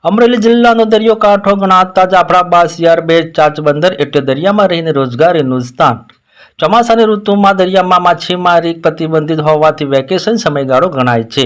અમરેલી જિલ્લાનો દરિયો કાંઠો ગણાતા જાફરાબાદ સિયારબેટ ચાચ બંદર એટલે દરિયામાં રહીને રોજગારીનું સ્થાન. ચોમાસાની ઋતુમાં દરિયામાં માછીમારી પ્રતિબંધિત હોવાથી વેકેશન સમયગાળો ગણાય છે.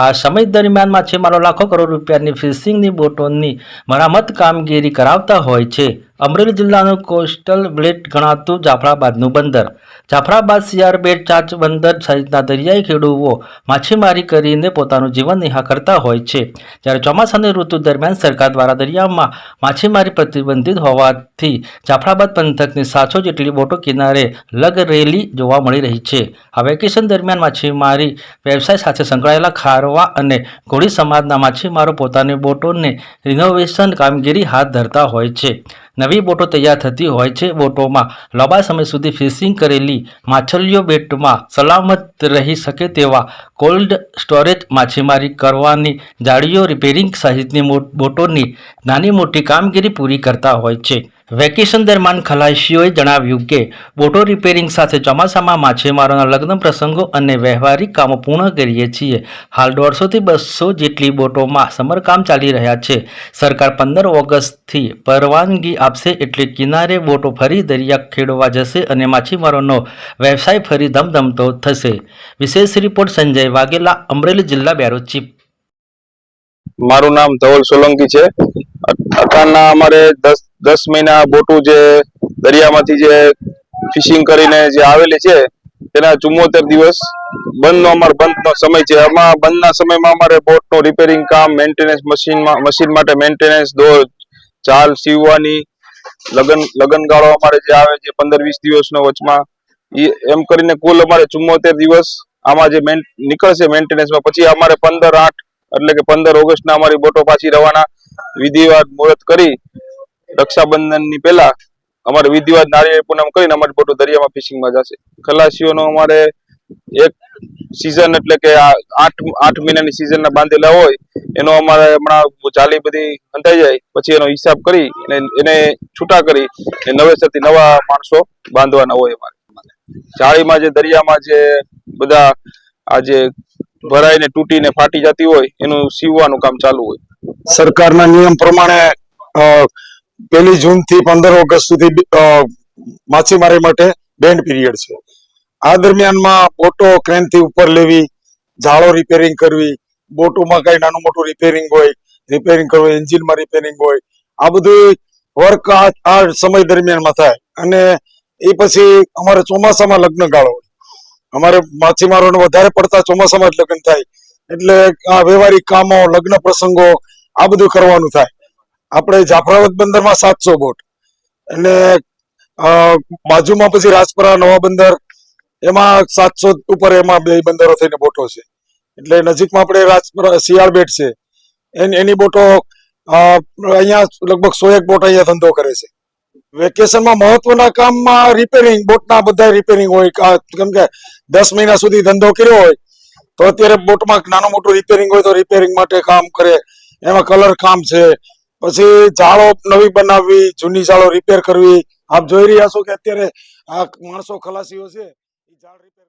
આ સમય દરમિયાન માછીમારો લાખો કરોડ રૂપિયાની ફિશિંગની બોટોની મરામત કામગીરી કરાવતા હોય છે. અમરેલી જિલ્લાનું કોસ્ટલ બેલ્ટ ગણાતું જાફરાબાદનું બંદર. જાફરાબાદ સિયારબેટ ચાચ બંદર સહિતના દરિયાઈ ખેડૂતો માછીમારી કરીને પોતાનું જીવન નિર્વાહ કરતા હોય છે. જ્યારે ચોમાસાની ઋતુ દરમિયાન સરકાર દ્વારા દરિયામાં માછીમારી પ્રતિબંધિત હોવાથી જાફરાબાદ પંથકની 700 જેટલી બોટો કિનારે લગરેલી જોવા મળી રહી છે. આ વેકેશન દરમિયાન માછીમારી વ્યવસાય સાથે સંકળાયેલા ખારવા અને કોળી સમાજના માછીમારો પોતાની બોટોને રિનોવેશન કામગીરી હાથ ધરતા હોય છે. નવી બોટો તૈયાર થતી હોય છે. બોટોમાં લાંબા સમય સુધી ફિશિંગ કરેલી માછલીઓ બેટમાં સલામત રહી શકે તેવા કોલ્ડ સ્ટોરેજ, માછીમારી કરવાની જાળીઓ રિપેરિંગ સહિતની બોટોની નાની મોટી કામગીરી પૂરી કરતા હોય છે. વેકેશન દરમિયાન ખલાસીઓએ જણાવ્યું કે બોટો રિપેરિંગ સાથે ચોમાસામાં માછીમારોના લગ્ન પ્રસંગો અને વ્યવહારિક કામો પૂર્ણ કરીએ છીએ. હાલ 150 થી 200 જેટલી બોટોમાં સમરકામ ચાલી રહ્યા છે. સરકાર 15 ઓગસ્ટથી પરવાનગી આપશે એટલે કિનારે બોટો ફરી દરિયા ખેડવા જશે અને માછીમારોનો વ્યવસાય ફરી ધમધમતો થશે. વિશેષ રિપોર્ટ સંજય વાઘેલા, અમરેલી જિલ્લા બ્યુરો ચીફ. મારું નામ ધવલ સોલંકી છે. અત્યારના અમારે 10 મહિના બોટું જે દરિયામાંથી જે ફિશિંગ કરીને જે આવેલી છે તેના 74 દિવસ બંધનો અમારો બંધનો સમય છે. આમાં બંધના સમયમાં અમારે બોટનું રિપેરિંગ કામ, મેન્ટેનન્સ, મશીન માટે મેન્ટેનન્સ, દોર, ચાલ સીવવાની, લગનગાળો અમારે જે આવે છે 15-20 દિવસનો વચમાં, એમ કરીને કુલ અમારે 74 દિવસ આમાં જે નીકળશે મેન્ટેનન્સમાં. પછી અમારે 15/8 એટલે કે 15 ઓગસ્ટના અમારી બોટો પાછી રવાના વિધિવત મુહૂર્ત કરી રક્ષાબંધનની પહેલા અમારે વિધિવત નારિયેળ પૂનમ કરીને અમારી બોટો દરિયામાં ફિશિંગમાં જશે. ખલાસીઓનો અમારે એક સિઝન એટલે કે 8 મહિનાની સિઝનના બાંધેલા હોય એનો અમારે હમણાં ચાલી બધી અંધાઈ જાય પછી એનો હિસાબ કરી એને છૂટા કરી નવેસરથી નવા માણસો બાંધવાના હોય. અમારે જાળીમાં જે દરિયામાં જે બધા આજે ભરાઈને તૂટીને ફાટી જતી હોય એનું સીવવાનું કામ ચાલુ હોય. સરકારના નિયમ પ્રમાણે 1 જૂનથી 15 ઓગસ્ટ સુધી માછીમારી માટે બેન્ડ પીરિયડ છે. આ દરમિયાનમાં બોટો ક્રેનથી ઉપર લેવી, જાળો રિપેરિંગ કરવી, બોટોમાં કઈ નાનું મોટું રિપેરિંગ કરવું, એન્જિનમાં રિપેરિંગ હોય, આ બધું વર્ક આ સમય દરમિયાનમાં થાય. અને એ પછી અમારે ચોમાસામાં લગ્ન ગાળો હોય. અમારે માછીમારોને વધારે પડતા ચોમાસામાં જ લગ્ન થાય એટલે આ વ્યવહારિક કામો, લગ્ન પ્રસંગો આ બધું કરવાનું થાય. આપણે જાફરાબાદ બંદરમાં 700 બોટ અને બાજુમાં પછી રાજપરા નવા બંદર એમાં 700 ઉપર, એમાં 2 બંદરો થઈને બોટો છે. એટલે નજીકમાં આપણે રાજપરા સિયારબેટ છે એની બોટો અહીંયા લગભગ 101 બોટ અહીંયા ધંધો કરે છે. વેકેશનમાં મહત્વના કામમાં રિપેરિંગ, બોટના બધા રિપેરિંગ હોય. કેમ કે 10 મહિના સુધી ધંધો કર્યો હોય તો અત્યારે બોટમાં નાનું મોટું રિપેરિંગ હોય તો રિપેરિંગ માટે કામ કરે. એમાં કલર કામ છે, પછી જાળો નવી બનાવવી, જૂની જાળો રિપેર કરવી. આપ જોઈ રહ્યા છો કે અત્યારે આ માણસો ખલાસીઓ છે એ જાળ રિપેર